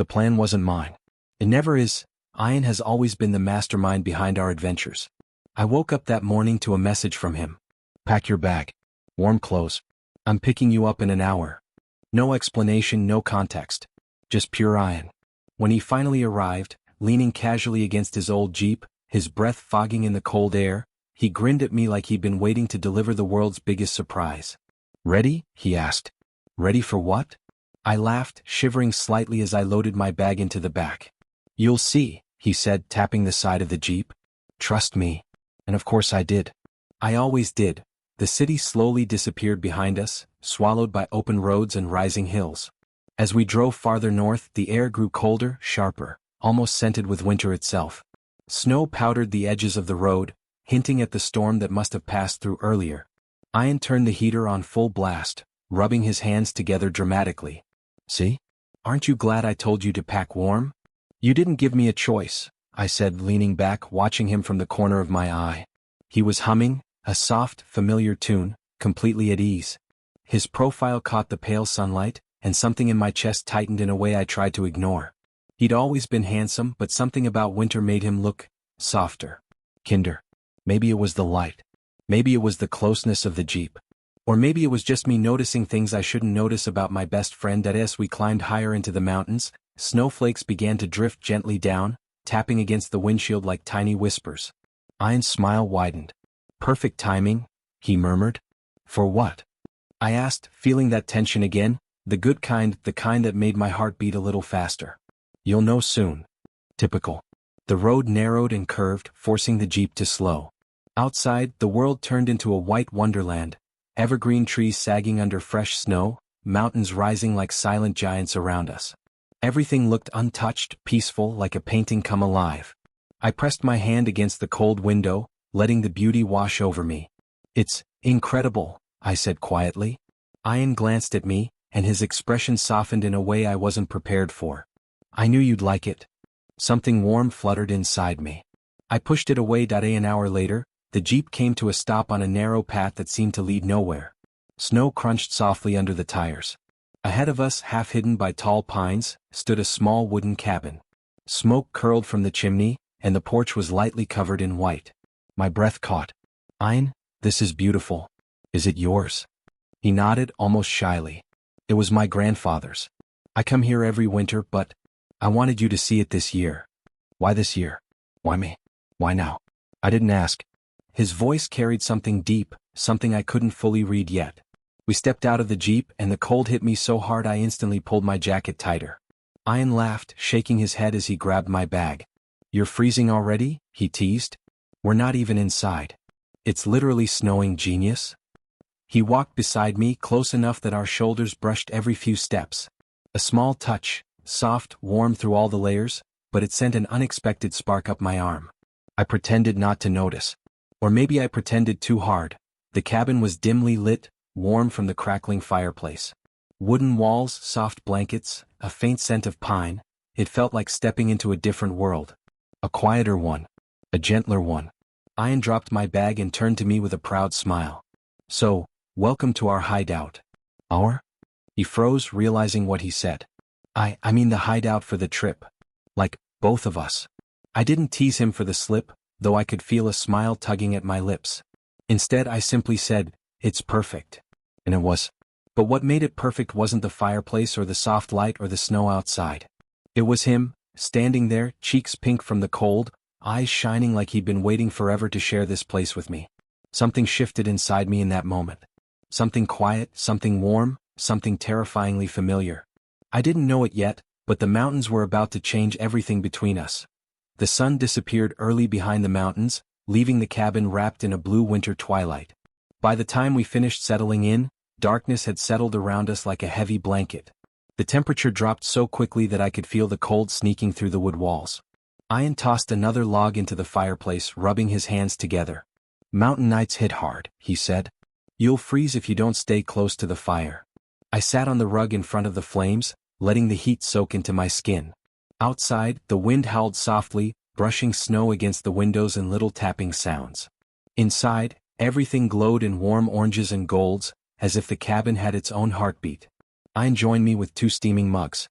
The plan wasn't mine. It never is. Ayan has always been the mastermind behind our adventures. I woke up that morning to a message from him. Pack your bag. Warm clothes. I'm picking you up in an hour. No explanation, no context. Just pure Ayan. When he finally arrived, leaning casually against his old Jeep, his breath fogging in the cold air, he grinned at me like he'd been waiting to deliver the world's biggest surprise. Ready? He asked. Ready for what? I laughed, shivering slightly as I loaded my bag into the back. You'll see, he said, tapping the side of the Jeep. Trust me. And of course I did. I always did. The city slowly disappeared behind us, swallowed by open roads and rising hills. As we drove farther north, the air grew colder, sharper, almost scented with winter itself. Snow powdered the edges of the road, hinting at the storm that must have passed through earlier. Ayan turned the heater on full blast, rubbing his hands together dramatically. See? Aren't you glad I told you to pack warm? You didn't give me a choice, I said, leaning back, watching him from the corner of my eye. He was humming, a soft, familiar tune, completely at ease. His profile caught the pale sunlight, and something in my chest tightened in a way I tried to ignore. He'd always been handsome, but something about winter made him look softer, kinder. Maybe it was the light. Maybe it was the closeness of the Jeep. Or maybe it was just me noticing things I shouldn't notice about my best friend. As we climbed higher into the mountains, snowflakes began to drift gently down, tapping against the windshield like tiny whispers. Ayan's smile widened. Perfect timing, he murmured. For what? I asked, feeling that tension again, the good kind, the kind that made my heart beat a little faster. You'll know soon. Typical. The road narrowed and curved, forcing the Jeep to slow. Outside, the world turned into a white wonderland, evergreen trees sagging under fresh snow, mountains rising like silent giants around us. Everything looked untouched, peaceful, like a painting come alive. I pressed my hand against the cold window, letting the beauty wash over me. It's incredible, I said quietly. Ayan glanced at me, and his expression softened in a way I wasn't prepared for. I knew you'd like it. Something warm fluttered inside me. I pushed it away. An hour later, the Jeep came to a stop on a narrow path that seemed to lead nowhere. Snow crunched softly under the tires. Ahead of us, half hidden by tall pines, stood a small wooden cabin. Smoke curled from the chimney, and the porch was lightly covered in white. My breath caught. Ayan, this is beautiful. Is it yours? He nodded, almost shyly. It was my grandfather's. I come here every winter, but I wanted you to see it this year. Why this year? Why me? Why now? I didn't ask. His voice carried something deep, something I couldn't fully read yet. We stepped out of the Jeep, and the cold hit me so hard I instantly pulled my jacket tighter. Ayan laughed, shaking his head as he grabbed my bag. You're freezing already? He teased. We're not even inside. It's literally snowing, genius. He walked beside me, close enough that our shoulders brushed every few steps. A small touch, soft, warm through all the layers, but it sent an unexpected spark up my arm. I pretended not to notice. Or maybe I pretended too hard. The cabin was dimly lit, warm from the crackling fireplace. Wooden walls, soft blankets, a faint scent of pine. It felt like stepping into a different world. A quieter one. A gentler one. Ayan dropped my bag and turned to me with a proud smile. So, welcome to our hideout. Our? He froze, realizing what he said. I mean the hideout for the trip. Like, both of us. I didn't tease him for the slip, though I could feel a smile tugging at my lips. Instead, I simply said, it's perfect. And it was. But what made it perfect wasn't the fireplace or the soft light or the snow outside. It was him, standing there, cheeks pink from the cold, eyes shining like he'd been waiting forever to share this place with me. Something shifted inside me in that moment. Something quiet, something warm, something terrifyingly familiar. I didn't know it yet, but the mountains were about to change everything between us. The sun disappeared early behind the mountains, leaving the cabin wrapped in a blue winter twilight. By the time we finished settling in, darkness had settled around us like a heavy blanket. The temperature dropped so quickly that I could feel the cold sneaking through the wood walls. Ayan tossed another log into the fireplace, rubbing his hands together. Mountain nights hit hard, he said. You'll freeze if you don't stay close to the fire. I sat on the rug in front of the flames, letting the heat soak into my skin. Outside, the wind howled softly, brushing snow against the windows in little tapping sounds. Inside, everything glowed in warm oranges and golds, as if the cabin had its own heartbeat. Ayan joined me with 2 steaming mugs.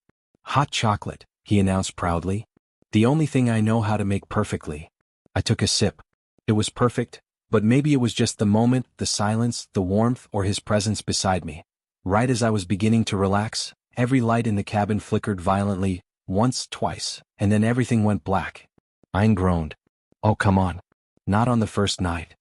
Hot chocolate, he announced proudly. The only thing I know how to make perfectly. I took a sip. It was perfect, but maybe it was just the moment, the silence, the warmth, or his presence beside me. Right as I was beginning to relax, every light in the cabin flickered violently, once, twice, and then everything went black. Ayan groaned. Oh, come on. Not on the first night.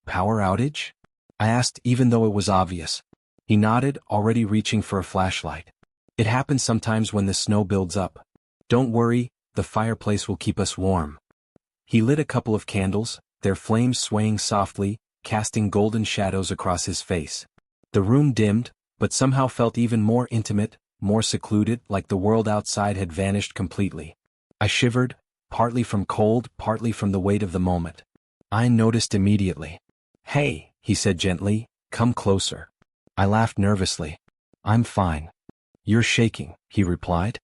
Power outage? I asked, even though it was obvious. He nodded, already reaching for a flashlight. It happens sometimes when the snow builds up. Don't worry, the fireplace will keep us warm. He lit a couple of candles, their flames swaying softly, casting golden shadows across his face. The room dimmed, but somehow felt even more intimate, more secluded, like the world outside had vanished completely. I shivered, partly from cold, partly from the weight of the moment. I noticed immediately. Hey, he said gently, come closer. I laughed nervously. I'm fine. You're shaking, he replied.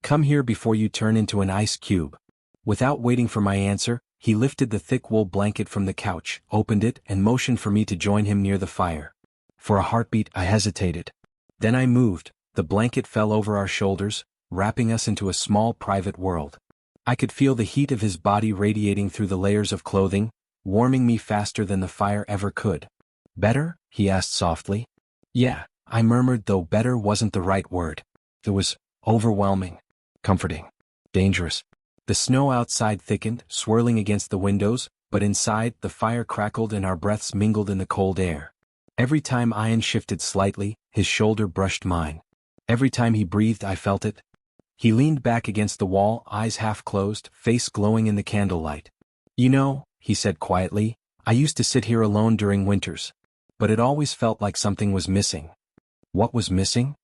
Come here before you turn into an ice cube. Without waiting for my answer, he lifted the thick wool blanket from the couch, opened it, and motioned for me to join him near the fire. For a heartbeat, I hesitated. Then I moved. The blanket fell over our shoulders, wrapping us into a small private world. I could feel the heat of his body radiating through the layers of clothing, warming me faster than the fire ever could. Better? He asked softly. Yeah, I murmured, though better wasn't the right word. It was overwhelming, comforting, dangerous. The snow outside thickened, swirling against the windows, but inside, the fire crackled and our breaths mingled in the cold air. Every time Ayan shifted slightly, his shoulder brushed mine. Every time he breathed, I felt it. He leaned back against the wall, eyes half closed, face glowing in the candlelight. You know, he said quietly, I used to sit here alone during winters. But it always felt like something was missing. What was missing?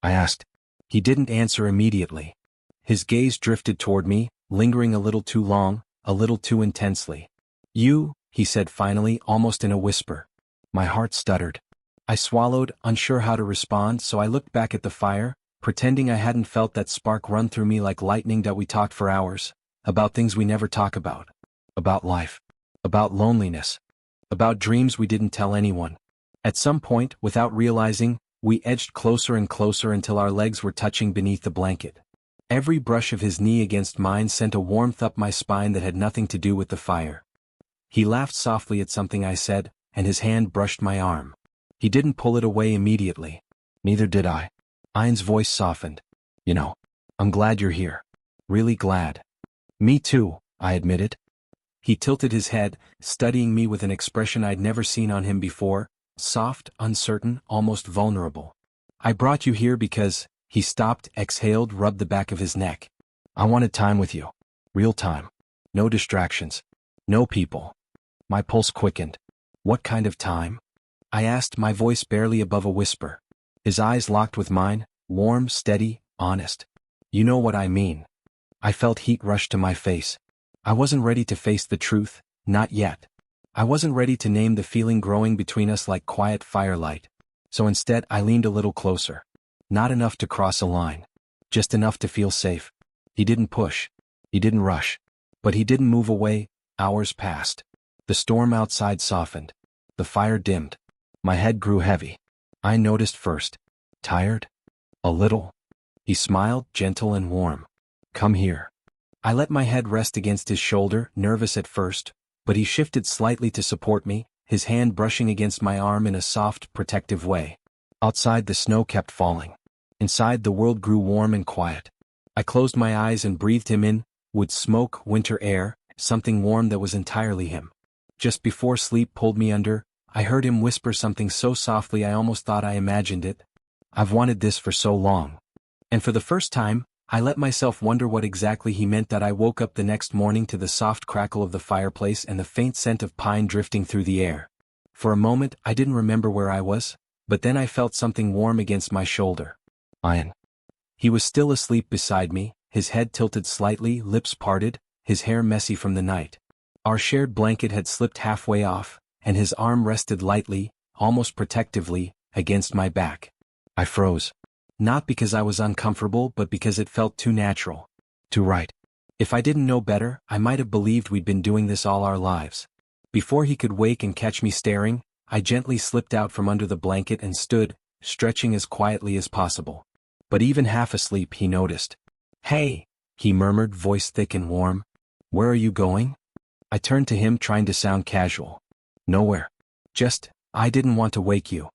I asked. He didn't answer immediately. His gaze drifted toward me, lingering a little too long, a little too intensely. You, he said finally, almost in a whisper. My heart stuttered. I swallowed, unsure how to respond, so I looked back at the fire, pretending I hadn't felt that spark run through me like lightning. That we talked for hours, about things we never talk about life, about loneliness, about dreams we didn't tell anyone. At some point, without realizing, we edged closer and closer until our legs were touching beneath the blanket. Every brush of his knee against mine sent a warmth up my spine that had nothing to do with the fire. He laughed softly at something I said, and his hand brushed my arm. He didn't pull it away immediately. Neither did I. Ayan's voice softened. You know, I'm glad you're here. Really glad. Me too, I admitted. He tilted his head, studying me with an expression I'd never seen on him before, soft, uncertain, almost vulnerable. I brought you here because, he stopped, exhaled, rubbed the back of his neck. I wanted time with you. Real time. No distractions. No people. My pulse quickened. What kind of time? I asked, my voice barely above a whisper. His eyes locked with mine, warm, steady, honest. You know what I mean. I felt heat rush to my face. I wasn't ready to face the truth, not yet. I wasn't ready to name the feeling growing between us like quiet firelight. So instead I leaned a little closer. Not enough to cross a line. Just enough to feel safe. He didn't push. He didn't rush. But he didn't move away. Hours passed. The storm outside softened. The fire dimmed. My head grew heavy. I noticed first. Tired? A little. He smiled, gentle and warm. Come here. I let my head rest against his shoulder, nervous at first, but he shifted slightly to support me, his hand brushing against my arm in a soft, protective way. Outside the snow kept falling. Inside the world grew warm and quiet. I closed my eyes and breathed him in, wood smoke, winter air, something warm that was entirely him. Just before sleep pulled me under, I heard him whisper something so softly I almost thought I imagined it. I've wanted this for so long. And for the first time, I let myself wonder what exactly he meant. That I woke up the next morning to the soft crackle of the fireplace and the faint scent of pine drifting through the air. For a moment, I didn't remember where I was, but then I felt something warm against my shoulder. Ayan. He was still asleep beside me, his head tilted slightly, lips parted, his hair messy from the night. Our shared blanket had slipped halfway off, and his arm rested lightly, almost protectively, against my back. I froze. Not because I was uncomfortable, but because it felt too natural. Too right. If I didn't know better, I might have believed we'd been doing this all our lives. Before he could wake and catch me staring, I gently slipped out from under the blanket and stood, stretching as quietly as possible. But even half asleep, he noticed. Hey, he murmured, voice thick and warm. Where are you going? I turned to him, trying to sound casual. Nowhere. Just, I didn't want to wake you.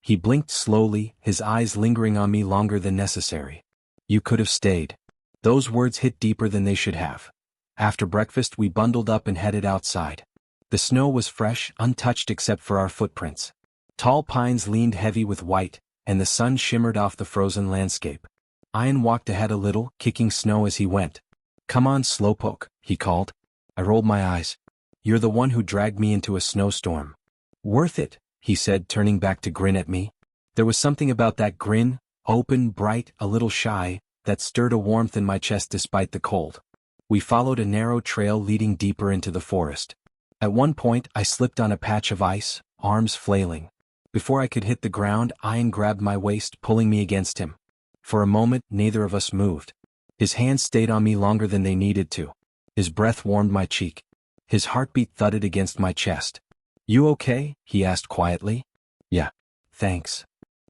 He blinked slowly, his eyes lingering on me longer than necessary. You could have stayed. Those words hit deeper than they should have. After breakfast, we bundled up and headed outside. The snow was fresh, untouched except for our footprints. Tall pines leaned heavy with white, and the sun shimmered off the frozen landscape. Ayan walked ahead a little, kicking snow as he went. Come on, slowpoke, he called. I rolled my eyes. You're the one who dragged me into a snowstorm. Worth it, he said, turning back to grin at me. There was something about that grin, open, bright, a little shy, that stirred a warmth in my chest despite the cold. We followed a narrow trail leading deeper into the forest. At one point, I slipped on a patch of ice, arms flailing. Before I could hit the ground, Ayan grabbed my waist, pulling me against him. For a moment, neither of us moved. His hands stayed on me longer than they needed to. His breath warmed my cheek. His heartbeat thudded against my chest. You okay? He asked quietly. Yeah. Thanks.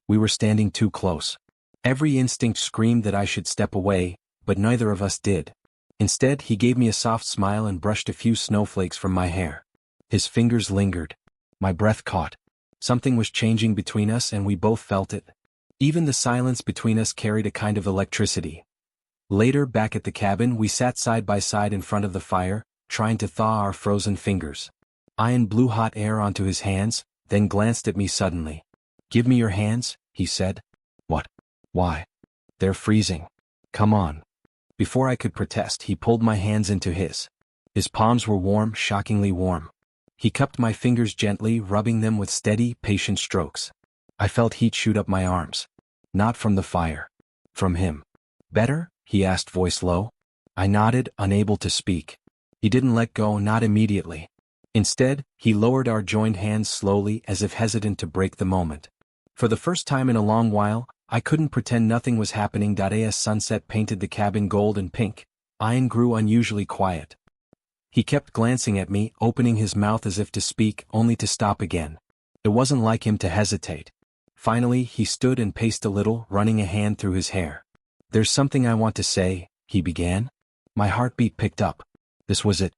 We were standing too close. Every instinct screamed that I should step away, but neither of us did. Instead, he gave me a soft smile and brushed a few snowflakes from my hair. His fingers lingered. My breath caught. Something was changing between us, and we both felt it. Even the silence between us carried a kind of electricity. Later, back at the cabin, we sat side by side in front of the fire, trying to thaw our frozen fingers. Ayan blew hot air onto his hands, then glanced at me suddenly. Give me your hands, he said. What? Why? They're freezing. Come on. Before I could protest, he pulled my hands into his. His palms were warm, shockingly warm. He cupped my fingers gently, rubbing them with steady, patient strokes. I felt heat shoot up my arms. Not from the fire. From him. Better? He asked, voice low. I nodded, unable to speak. He didn't let go, not immediately. Instead, he lowered our joined hands slowly, as if hesitant to break the moment. For the first time in a long while, I couldn't pretend nothing was happening. As sunset painted the cabin gold and pink, Ayan grew unusually quiet. He kept glancing at me, opening his mouth as if to speak, only to stop again. It wasn't like him to hesitate. Finally, he stood and paced a little, running a hand through his hair. There's something I want to say, he began. My heartbeat picked up. This was it.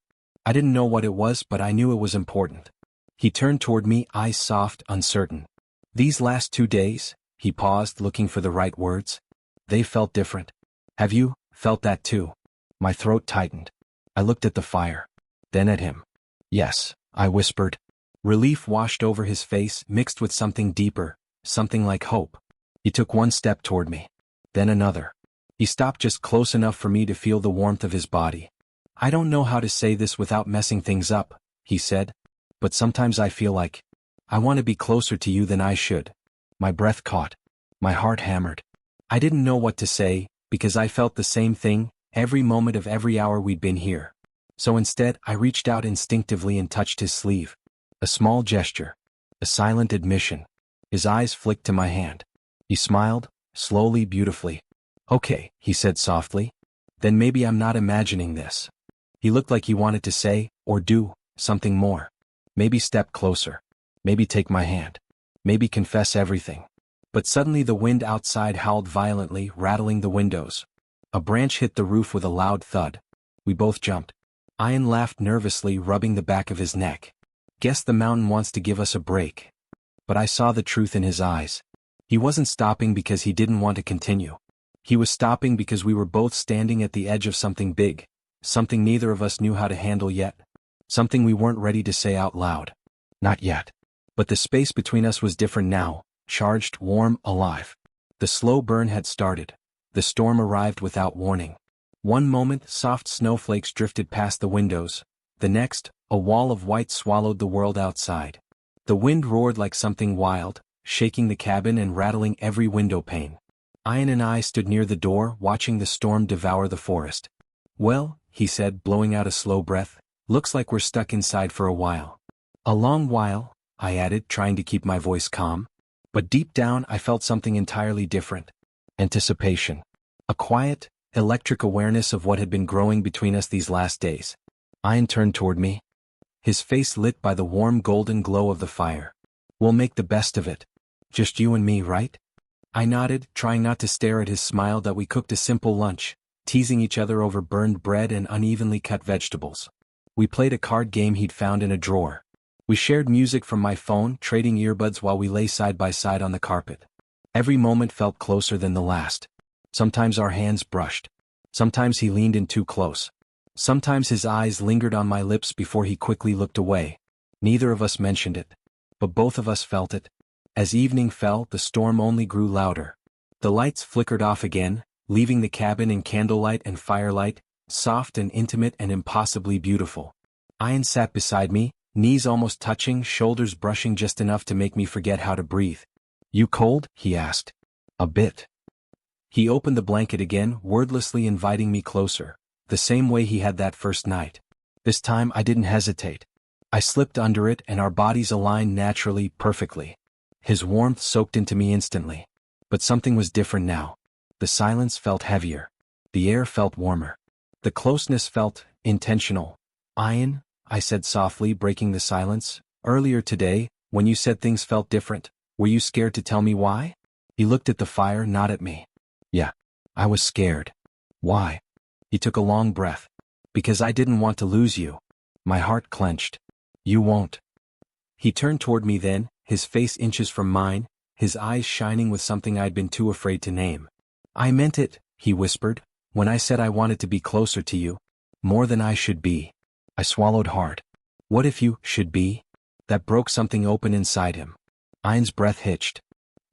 I didn't know what it was, but I knew it was important. He turned toward me, eyes soft, uncertain. These last 2 days, he paused, looking for the right words. They felt different. Have you felt that too? My throat tightened. I looked at the fire. Then at him. Yes, I whispered. Relief washed over his face, mixed with something deeper, something like hope. He took one step toward me. Then another. He stopped just close enough for me to feel the warmth of his body. I don't know how to say this without messing things up, he said. But sometimes I feel like I want to be closer to you than I should. My breath caught. My heart hammered. I didn't know what to say, because I felt the same thing, every moment of every hour we'd been here. So instead, I reached out instinctively and touched his sleeve. A small gesture. A silent admission. His eyes flicked to my hand. He smiled, slowly, beautifully. Okay, he said softly. Then maybe I'm not imagining this. He looked like he wanted to say, or do, something more. Maybe step closer. Maybe take my hand. Maybe confess everything. But suddenly the wind outside howled violently, rattling the windows. A branch hit the roof with a loud thud. We both jumped. Ayan laughed nervously, rubbing the back of his neck. Guess the mountain wants to give us a break. But I saw the truth in his eyes. He wasn't stopping because he didn't want to continue. He was stopping because we were both standing at the edge of something big, something neither of us knew how to handle yet, something we weren't ready to say out loud. Not yet. But the space between us was different now, charged, warm, alive. The slow burn had started. The storm arrived without warning. One moment, soft snowflakes drifted past the windows. The next, a wall of white swallowed the world outside. The wind roared like something wild, shaking the cabin and rattling every window pane. Ayan and I stood near the door, watching the storm devour the forest. Well, he said, blowing out a slow breath, looks like we're stuck inside for a while. A long while, I added, trying to keep my voice calm. But deep down I felt something entirely different. Anticipation. A quiet, electric awareness of what had been growing between us these last days. Ayan turned toward me. His face lit by the warm golden glow of the fire. We'll make the best of it. Just you and me, right? I nodded, trying not to stare at his smile. That we cooked a simple lunch. teasing each other over burned bread and unevenly cut vegetables. We played a card game he'd found in a drawer. We shared music from my phone, trading earbuds while we lay side by side on the carpet. Every moment felt closer than the last. Sometimes our hands brushed. Sometimes he leaned in too close. Sometimes his eyes lingered on my lips before he quickly looked away. Neither of us mentioned it, but both of us felt it. As evening fell, the storm only grew louder. The lights flickered off again, leaving the cabin in candlelight and firelight, soft and intimate and impossibly beautiful. Ayan sat beside me, knees almost touching, shoulders brushing just enough to make me forget how to breathe. "You cold?" he asked. "A bit." He opened the blanket again, wordlessly inviting me closer, the same way he had that first night. This time I didn't hesitate. I slipped under it and our bodies aligned naturally, perfectly. His warmth soaked into me instantly. But something was different now. The silence felt heavier. The air felt warmer. The closeness felt intentional. "Ayan," I said softly, breaking the silence, "earlier today, when you said things felt different, were you scared to tell me why?" He looked at the fire, not at me. "Yeah, I was scared." "Why?" He took a long breath. "Because I didn't want to lose you." My heart clenched. "You won't." He turned toward me then, his face inches from mine, his eyes shining with something I'd been too afraid to name. "I meant it," he whispered, "when I said I wanted to be closer to you. More than I should be." I swallowed hard. What if you should be? That broke something open inside him. Ayan's breath hitched.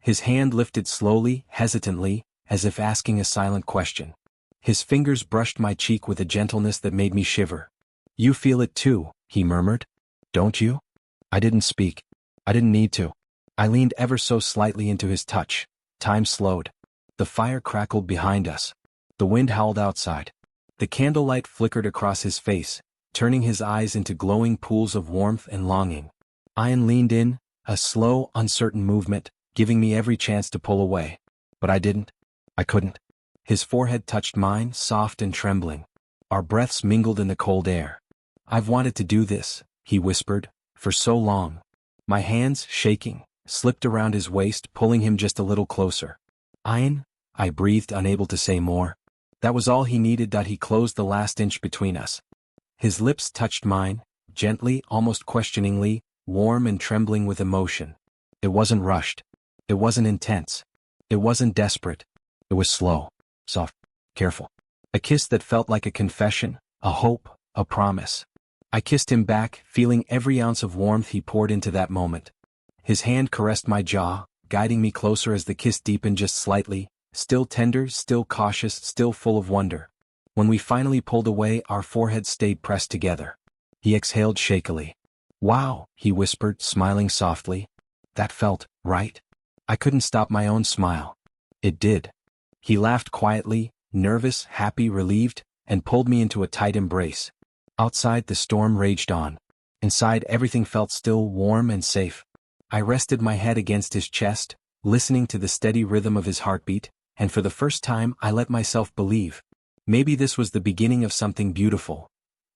His hand lifted slowly, hesitantly, as if asking a silent question. His fingers brushed my cheek with a gentleness that made me shiver. "You feel it too," he murmured. "Don't you?" I didn't speak. I didn't need to. I leaned ever so slightly into his touch. Time slowed. The fire crackled behind us. The wind howled outside. The candlelight flickered across his face, turning his eyes into glowing pools of warmth and longing. Ayan leaned in, a slow, uncertain movement, giving me every chance to pull away. But I didn't. I couldn't. His forehead touched mine, soft and trembling. Our breaths mingled in the cold air. "I've wanted to do this," he whispered, "for so long." My hands, shaking, slipped around his waist, pulling him just a little closer. "Ayan," I breathed, unable to say more. That was all he needed. He closed the last inch between us. His lips touched mine, gently, almost questioningly, warm and trembling with emotion. It wasn't rushed. It wasn't intense. It wasn't desperate. It was slow, soft, careful. A kiss that felt like a confession, a hope, a promise. I kissed him back, feeling every ounce of warmth he poured into that moment. His hand caressed my jaw, guiding me closer as the kiss deepened just slightly, still tender, still cautious, still full of wonder. When we finally pulled away, our foreheads stayed pressed together. He exhaled shakily. "Wow," he whispered, smiling softly. "That felt right." I couldn't stop my own smile. It did. He laughed quietly, nervous, happy, relieved, and pulled me into a tight embrace. Outside, the storm raged on. Inside, everything felt still, warm, and safe. I rested my head against his chest, listening to the steady rhythm of his heartbeat, and for the first time I let myself believe. Maybe this was the beginning of something beautiful.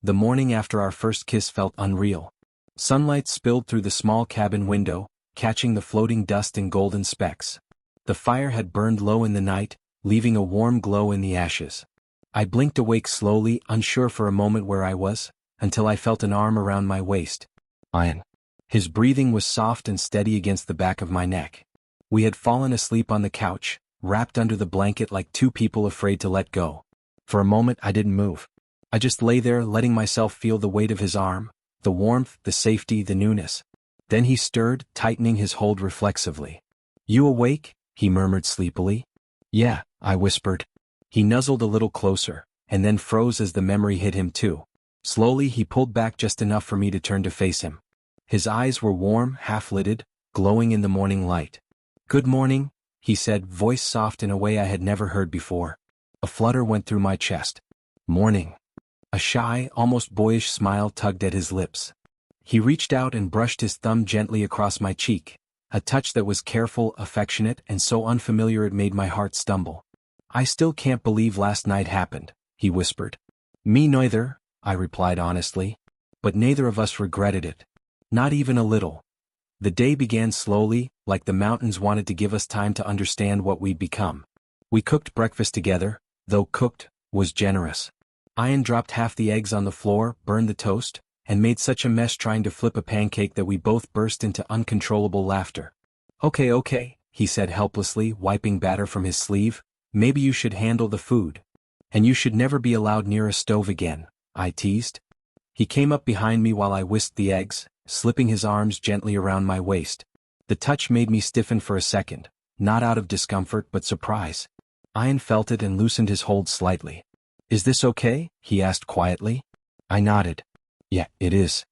The morning after our first kiss felt unreal. Sunlight spilled through the small cabin window, catching the floating dust in golden specks. The fire had burned low in the night, leaving a warm glow in the ashes. I blinked awake slowly, unsure for a moment where I was, until I felt an arm around my waist. Ayan. His breathing was soft and steady against the back of my neck. We had fallen asleep on the couch, wrapped under the blanket like two people afraid to let go. For a moment I didn't move. I just lay there, letting myself feel the weight of his arm, the warmth, the safety, the newness. Then he stirred, tightening his hold reflexively. "You awake?" he murmured sleepily. "Yeah," I whispered. He nuzzled a little closer, and then froze as the memory hit him too. Slowly he pulled back just enough for me to turn to face him. His eyes were warm, half-lidded, glowing in the morning light. "Good morning," he said, voice soft in a way I had never heard before. A flutter went through my chest. "Morning." A shy, almost boyish smile tugged at his lips. He reached out and brushed his thumb gently across my cheek, a touch that was careful, affectionate, and so unfamiliar it made my heart stumble. "I still can't believe last night happened," he whispered. "Me neither," I replied honestly. But neither of us regretted it. Not even a little. The day began slowly, like the mountains wanted to give us time to understand what we'd become. We cooked breakfast together, though cooked, was generous. Ayan dropped half the eggs on the floor, burned the toast, and made such a mess trying to flip a pancake that we both burst into uncontrollable laughter. Okay, he said helplessly, wiping batter from his sleeve. Maybe you should handle the food. And you should never be allowed near a stove again, I teased. He came up behind me while I whisked the eggs, slipping his arms gently around my waist. The touch made me stiffen for a second, not out of discomfort but surprise. Ayan felt it and loosened his hold slightly. Is this okay? He asked quietly. I nodded. Yeah, it is.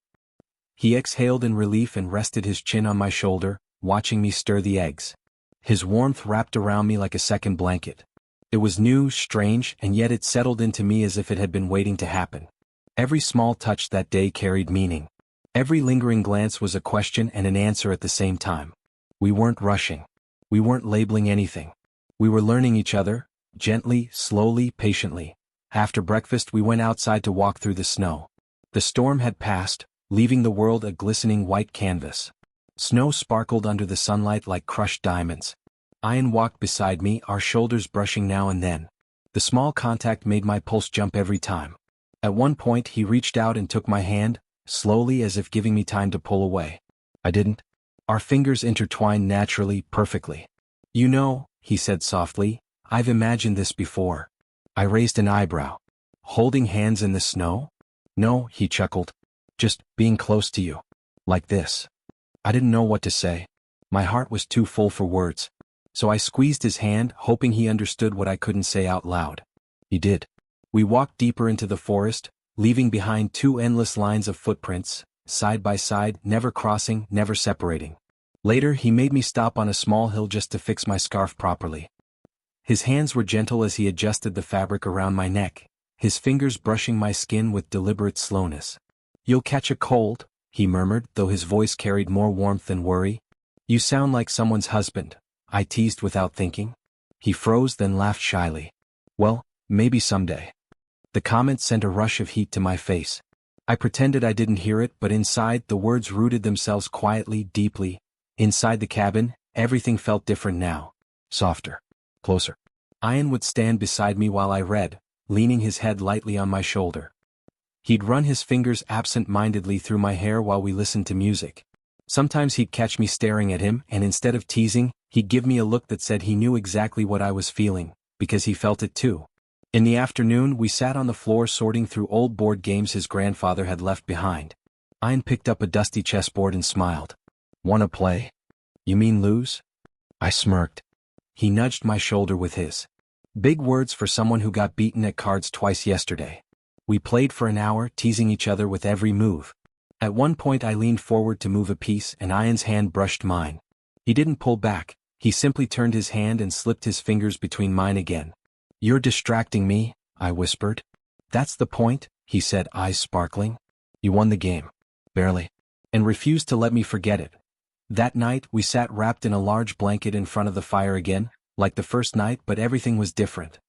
He exhaled in relief and rested his chin on my shoulder, watching me stir the eggs. His warmth wrapped around me like a second blanket. It was new, strange, and yet it settled into me as if it had been waiting to happen. Every small touch that day carried meaning. Every lingering glance was a question and an answer at the same time. We weren't rushing. We weren't labeling anything. We were learning each other, gently, slowly, patiently. After breakfast we went outside to walk through the snow. The storm had passed, leaving the world a glistening white canvas. Snow sparkled under the sunlight like crushed diamonds. Ayan walked beside me, our shoulders brushing now and then. The small contact made my pulse jump every time. At one point he reached out and took my hand, slowly as if giving me time to pull away. I didn't. Our fingers intertwined naturally, perfectly. You know, he said softly, I've imagined this before. I raised an eyebrow. Holding hands in the snow? No, he chuckled. Just being close to you. Like this. I didn't know what to say. My heart was too full for words. So I squeezed his hand, hoping he understood what I couldn't say out loud. He did. We walked deeper into the forest, leaving behind two endless lines of footprints, side by side, never crossing, never separating. Later he made me stop on a small hill just to fix my scarf properly. His hands were gentle as he adjusted the fabric around my neck, his fingers brushing my skin with deliberate slowness. You'll catch a cold, he murmured, though his voice carried more warmth than worry. You sound like someone's husband, I teased without thinking. He froze, then laughed shyly. Well, maybe someday. The comment sent a rush of heat to my face. I pretended I didn't hear it, but inside the words rooted themselves quietly, deeply. Inside the cabin, everything felt different now. Softer. Closer. Ayan would stand beside me while I read, leaning his head lightly on my shoulder. He'd run his fingers absent-mindedly through my hair while we listened to music. Sometimes he'd catch me staring at him, and instead of teasing, he'd give me a look that said he knew exactly what I was feeling, because he felt it too. In the afternoon we sat on the floor sorting through old board games his grandfather had left behind. Ayan picked up a dusty chessboard and smiled. Wanna play? You mean lose? I smirked. He nudged my shoulder with his. Big words for someone who got beaten at cards twice yesterday. We played for an hour, teasing each other with every move. At one point I leaned forward to move a piece and Ayan's hand brushed mine. He didn't pull back, he simply turned his hand and slipped his fingers between mine again. You're distracting me, I whispered. That's the point, he said, eyes sparkling. You won the game. Barely. And refused to let me forget it. That night we sat wrapped in a large blanket in front of the fire again, like the first night, but everything was different.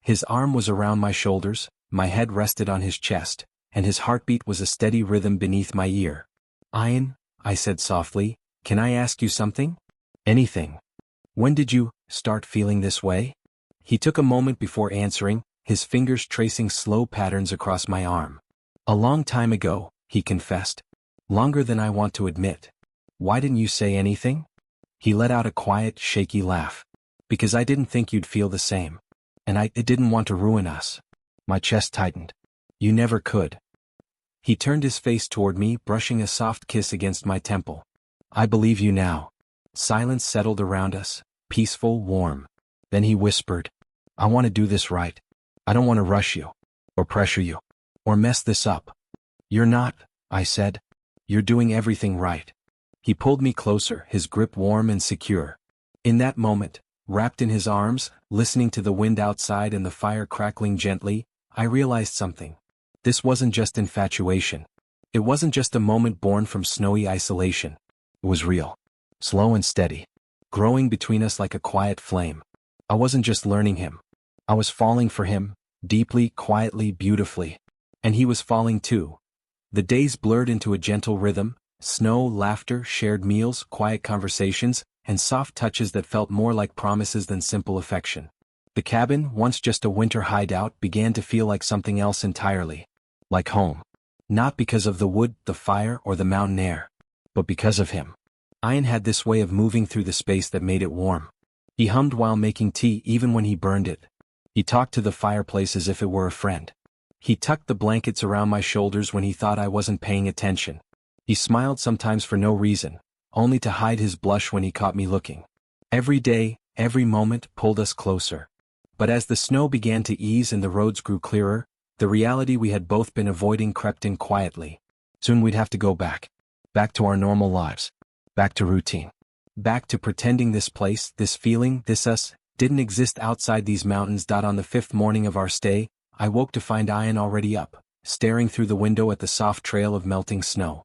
His arm was around my shoulders, my head rested on his chest, and his heartbeat was a steady rhythm beneath my ear. Ayan, I said softly, can I ask you something? Anything. When did you start feeling this way? He took a moment before answering, his fingers tracing slow patterns across my arm. A long time ago, he confessed. Longer than I want to admit. Why didn't you say anything? He let out a quiet, shaky laugh. Because I didn't think you'd feel the same. And I didn't want to ruin us. My chest tightened. You never could. He turned his face toward me, brushing a soft kiss against my temple. I believe you now. Silence settled around us, peaceful, warm. Then he whispered, I want to do this right. I don't want to rush you, or pressure you, or mess this up. You're not, I said. You're doing everything right. He pulled me closer, his grip warm and secure. In that moment, wrapped in his arms, listening to the wind outside and the fire crackling gently, I realized something. This wasn't just infatuation. It wasn't just a moment born from snowy isolation. It was real. Slow and steady. Growing between us like a quiet flame. I wasn't just learning him. I was falling for him, deeply, quietly, beautifully. And he was falling too. The days blurred into a gentle rhythm. Snow, laughter, shared meals, quiet conversations, and soft touches that felt more like promises than simple affection. The cabin, once just a winter hideout, began to feel like something else entirely. Like home. Not because of the wood, the fire, or the mountain air, but because of him. Ayan had this way of moving through the space that made it warm. He hummed while making tea even when he burned it. He talked to the fireplace as if it were a friend. He tucked the blankets around my shoulders when he thought I wasn't paying attention. He smiled sometimes for no reason, only to hide his blush when he caught me looking. Every day, every moment pulled us closer. But as the snow began to ease and the roads grew clearer, the reality we had both been avoiding crept in quietly. Soon we'd have to go back. Back to our normal lives. Back to routine. Back to pretending this place, this feeling, this us, didn't exist outside these mountains. On the 5th morning of our stay, I woke to find Ayan already up, staring through the window at the soft trail of melting snow.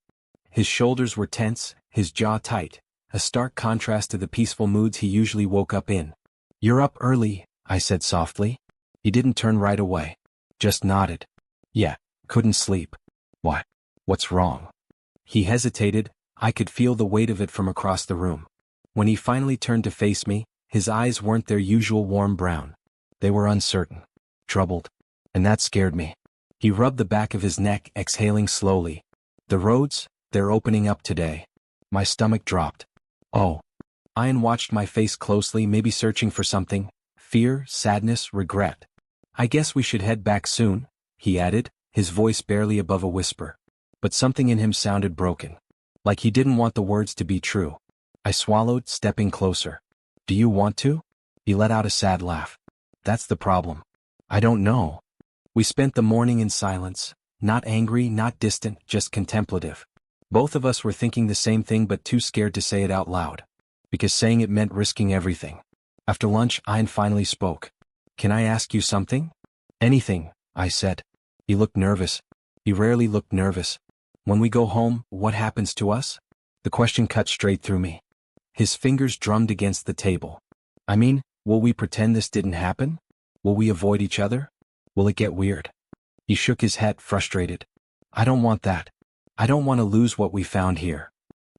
His shoulders were tense, his jaw tight, a stark contrast to the peaceful moods he usually woke up in. "You're up early," I said softly. He didn't turn right away. Just nodded. "Yeah, couldn't sleep." "What? What's wrong?" He hesitated. I could feel the weight of it from across the room. When he finally turned to face me, his eyes weren't their usual warm brown. They were uncertain, troubled, and that scared me. He rubbed the back of his neck, exhaling slowly. "The roads, they're opening up today." My stomach dropped. "Oh." Ayan watched my face closely, maybe searching for something. Fear, sadness, regret. "I guess we should head back soon," he added, his voice barely above a whisper. But something in him sounded broken. Like he didn't want the words to be true. I swallowed, stepping closer. "Do you want to?" He let out a sad laugh. "That's the problem. I don't know." We spent the morning in silence, not angry, not distant, just contemplative. Both of us were thinking the same thing but too scared to say it out loud. Because saying it meant risking everything. After lunch, Ayan finally spoke. "Can I ask you something?" "Anything," I said. He looked nervous. He rarely looked nervous. "When we go home, what happens to us?" The question cut straight through me. His fingers drummed against the table. "I mean, will we pretend this didn't happen? Will we avoid each other? Will it get weird?" He shook his head, frustrated. "I don't want that. I don't want to lose what we found here."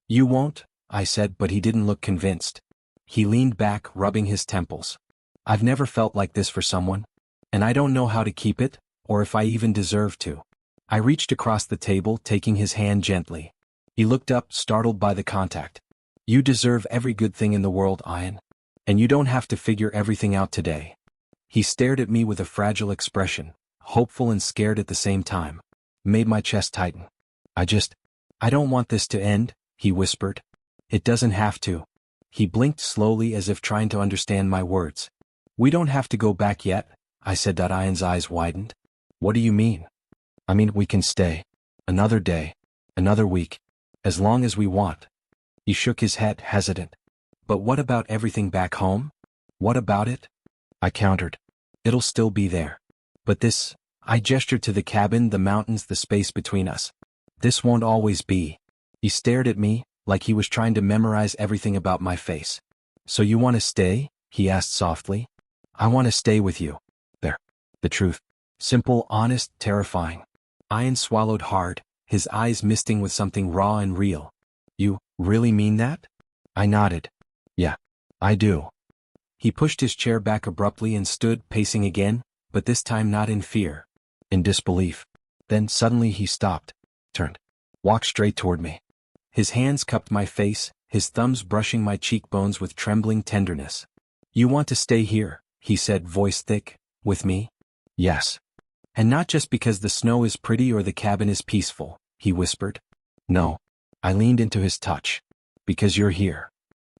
"You won't," I said, but he didn't look convinced. He leaned back, rubbing his temples. "I've never felt like this for someone. And I don't know how to keep it, or if I even deserve to." I reached across the table, taking his hand gently. He looked up, startled by the contact. "You deserve every good thing in the world, Ayan. And you don't have to figure everything out today." He stared at me with a fragile expression, hopeful and scared at the same time. Made my chest tighten. I don't want this to end," he whispered. "It doesn't have to." He blinked slowly as if trying to understand my words. "We don't have to go back yet," I said. Ayan's eyes widened. "What do you mean?" "I mean, we can stay. Another day. Another week. As long as we want." He shook his head, hesitant. "But what about everything back home? What about it?" I countered. "It'll still be there. But this," I gestured to the cabin, the mountains, the space between us. "This won't always be." He stared at me, like he was trying to memorize everything about my face. "So you want to stay?" he asked softly. "I want to stay with you." There. The truth. Simple, honest, terrifying. Ayan swallowed hard, his eyes misting with something raw and real. "You really mean that?" I nodded. "Yeah, I do." He pushed his chair back abruptly and stood, pacing again, but this time not in fear. In disbelief. Then suddenly he stopped, turned, walked straight toward me. His hands cupped my face, his thumbs brushing my cheekbones with trembling tenderness. "You want to stay here," he said, voice thick, "with me?" "Yes." "And not just because the snow is pretty or the cabin is peaceful," he whispered. "No." I leaned into his touch. "Because you're here."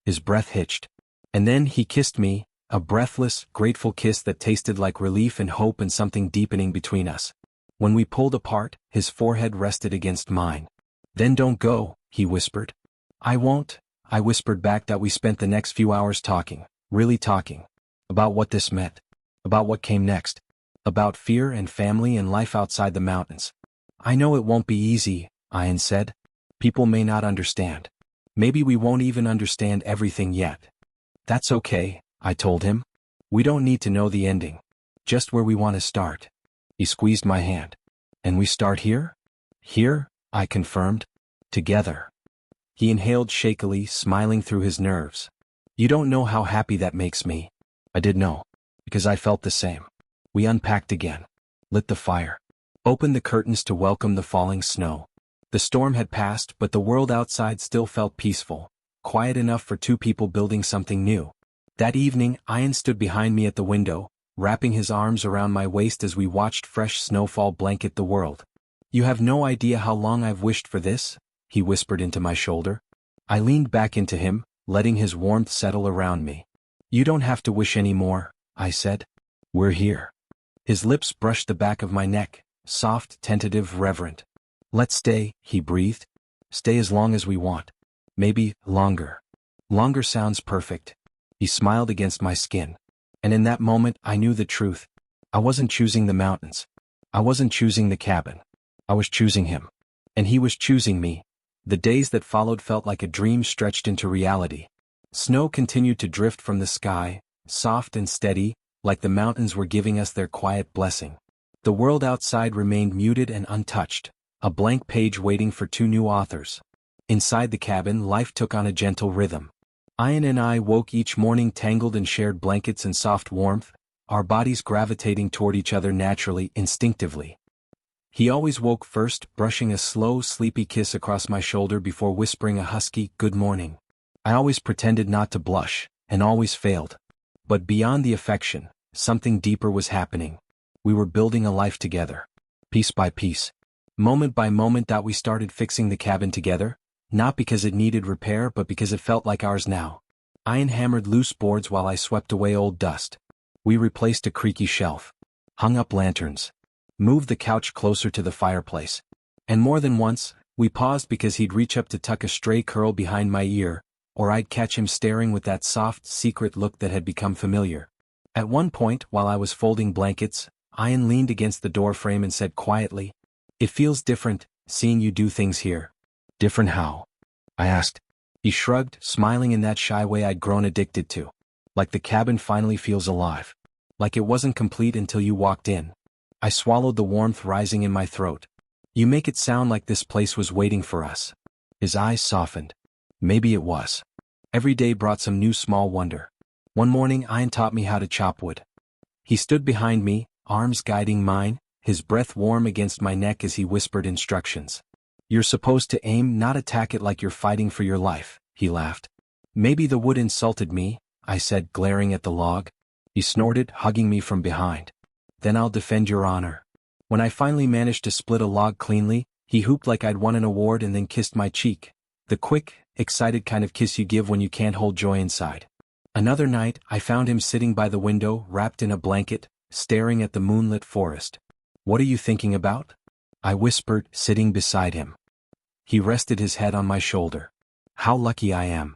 His breath hitched. And then he kissed me, a breathless, grateful kiss that tasted like relief and hope and something deepening between us. When we pulled apart, his forehead rested against mine. "Then don't go," he whispered. "I won't," I whispered back. That we spent the next few hours talking, really talking. About what this meant. About what came next. About fear and family and life outside the mountains. "I know it won't be easy," Ayan said. "People may not understand. Maybe we won't even understand everything yet." "That's okay," I told him. "We don't need to know the ending. Just where we want to start." He squeezed my hand. "And we start here?" "Here," I confirmed. "Together." He inhaled shakily, smiling through his nerves. "You don't know how happy that makes me." I did know. Because I felt the same. We unpacked again. Lit the fire. Opened the curtains to welcome the falling snow. The storm had passed, but the world outside still felt peaceful, quiet enough for two people building something new. That evening, Ayan stood behind me at the window, wrapping his arms around my waist as we watched fresh snowfall blanket the world. "You have no idea how long I've wished for this," he whispered into my shoulder. I leaned back into him, letting his warmth settle around me. "You don't have to wish anymore," I said. "We're here." His lips brushed the back of my neck, soft, tentative, reverent. "Let's stay," he breathed. "Stay as long as we want. Maybe longer." Longer sounds perfect. He smiled against my skin. And in that moment I knew the truth. I wasn't choosing the mountains. I wasn't choosing the cabin. I was choosing him. And he was choosing me. The days that followed felt like a dream stretched into reality. Snow continued to drift from the sky, soft and steady, like the mountains were giving us their quiet blessing. The world outside remained muted and untouched, a blank page waiting for two new authors. Inside the cabin, life took on a gentle rhythm. Ayan and I woke each morning tangled in shared blankets and soft warmth, our bodies gravitating toward each other naturally, instinctively. He always woke first, brushing a slow, sleepy kiss across my shoulder before whispering a husky, "Good morning." I always pretended not to blush, and always failed. But beyond the affection, something deeper was happening. We were building a life together. Piece by piece. Moment by moment that we started fixing the cabin together, not because it needed repair but because it felt like ours now. Ayan hammered loose boards while I swept away old dust. We replaced a creaky shelf. Hung up lanterns. Moved the couch closer to the fireplace. And more than once, we paused because he'd reach up to tuck a stray curl behind my ear, or I'd catch him staring with that soft, secret look that had become familiar. At one point, while I was folding blankets, Ayan leaned against the doorframe and said quietly, "It feels different, seeing you do things here." "Different how?" I asked. He shrugged, smiling in that shy way I'd grown addicted to. "Like the cabin finally feels alive. Like it wasn't complete until you walked in." I swallowed the warmth rising in my throat. "You make it sound like this place was waiting for us." His eyes softened. Maybe it was. Every day brought some new small wonder. One morning Ayan taught me how to chop wood. He stood behind me, arms guiding mine, his breath warm against my neck as he whispered instructions. "You're supposed to aim, not attack it like you're fighting for your life," he laughed. "Maybe the wood insulted me," I said, glaring at the log. He snorted, hugging me from behind. "Then I'll defend your honor." When I finally managed to split a log cleanly, he whooped like I'd won an award and then kissed my cheek. The quick, excited kind of kiss you give when you can't hold joy inside. Another night, I found him sitting by the window, wrapped in a blanket, staring at the moonlit forest. "What are you thinking about?" I whispered, sitting beside him. He rested his head on my shoulder. How lucky I am.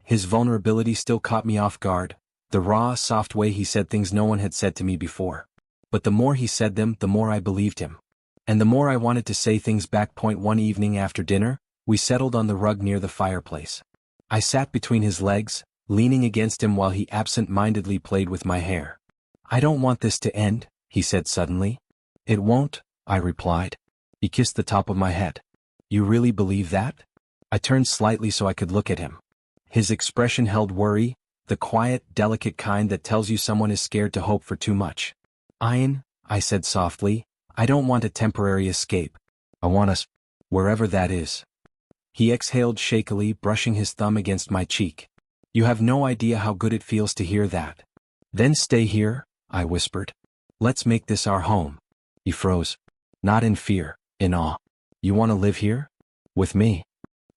His vulnerability still caught me off guard, the raw, soft way he said things no one had said to me before. But the more he said them, the more I believed him. And the more I wanted to say things back. One evening after dinner, we settled on the rug near the fireplace. I sat between his legs, leaning against him while he absent-mindedly played with my hair. "I don't want this to end," he said suddenly. "It won't," I replied. He kissed the top of my head. "You really believe that?" I turned slightly so I could look at him. His expression held worry, the quiet, delicate kind that tells you someone is scared to hope for too much. "Ayan," I said softly, "I don't want a temporary escape. I want us, wherever that is." He exhaled shakily, brushing his thumb against my cheek. "You have no idea how good it feels to hear that." "Then stay here," I whispered. "Let's make this our home." He froze. Not in fear, in awe. "You want to live here? With me?"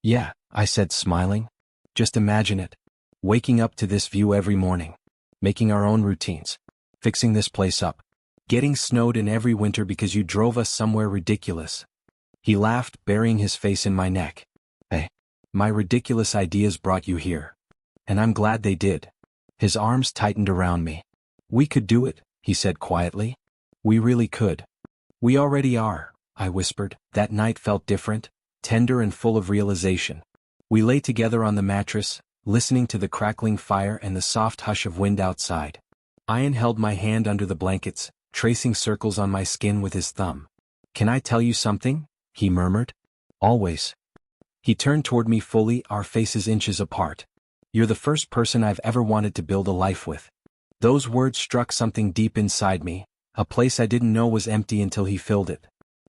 "Yeah," I said, smiling. "Just imagine it. Waking up to this view every morning. Making our own routines. Fixing this place up. Getting snowed in every winter because you drove us somewhere ridiculous." He laughed, burying his face in my neck. "Hey, my ridiculous ideas brought you here. And I'm glad they did." His arms tightened around me. "We could do it," he said quietly. "We really could." "We already are," I whispered. That night felt different, tender and full of realization. We lay together on the mattress, listening to the crackling fire and the soft hush of wind outside. Ayan held my hand under the blankets, tracing circles on my skin with his thumb. "Can I tell you something?" he murmured. "Always." He turned toward me fully, our faces inches apart. "You're the first person I've ever wanted to build a life with." Those words struck something deep inside me, a place I didn't know was empty until he filled it.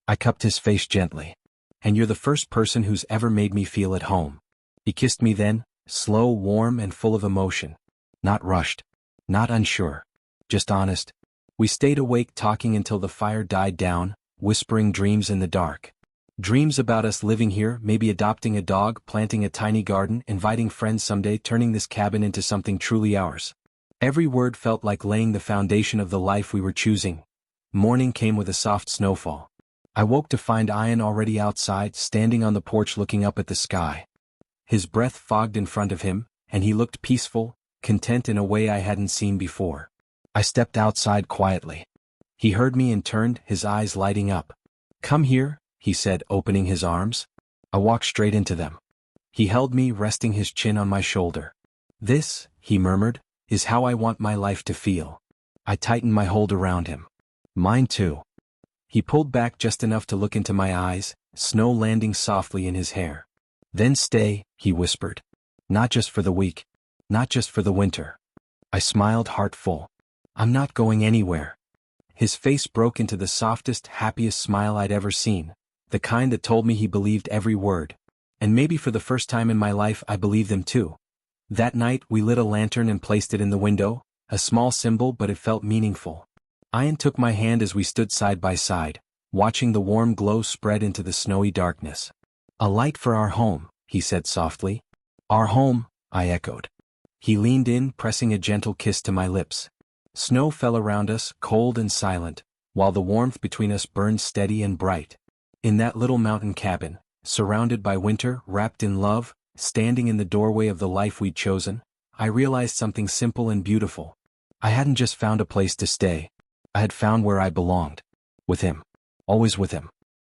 I cupped his face gently. And you're the first person who's ever made me feel at home. He kissed me then, slow, warm, and full of emotion. Not rushed. Not unsure. Just honest. We stayed awake talking until the fire died down, whispering dreams in the dark. Dreams about us living here, maybe adopting a dog, planting a tiny garden, inviting friends someday, turning this cabin into something truly ours. Every word felt like laying the foundation of the life we were choosing. Morning came with a soft snowfall. I woke to find Ayan already outside, standing on the porch looking up at the sky. His breath fogged in front of him, and he looked peaceful, content in a way I hadn't seen before. I stepped outside quietly. He heard me and turned, his eyes lighting up. "Come here," he said, opening his arms. I walked straight into them. He held me, resting his chin on my shoulder. "This," he murmured, "is how I want my life to feel." I tightened my hold around him. "Mine too." He pulled back just enough to look into my eyes, snow landing softly in his hair. "Then stay," he whispered. "Not just for the week. Not just for the winter." I smiled, heart full. "I'm not going anywhere." His face broke into the softest, happiest smile I'd ever seen, the kind that told me he believed every word. And maybe for the first time in my life I believed them too. That night we lit a lantern and placed it in the window, a small symbol but it felt meaningful. Ayan took my hand as we stood side by side, watching the warm glow spread into the snowy darkness. "A light for our home," he said softly. "Our home," I echoed. He leaned in, pressing a gentle kiss to my lips. Snow fell around us, cold and silent, while the warmth between us burned steady and bright. In that little mountain cabin, surrounded by winter, wrapped in love, standing in the doorway of the life we'd chosen, I realized something simple and beautiful. I hadn't just found a place to stay. I had found where I belonged. With him. Always with him.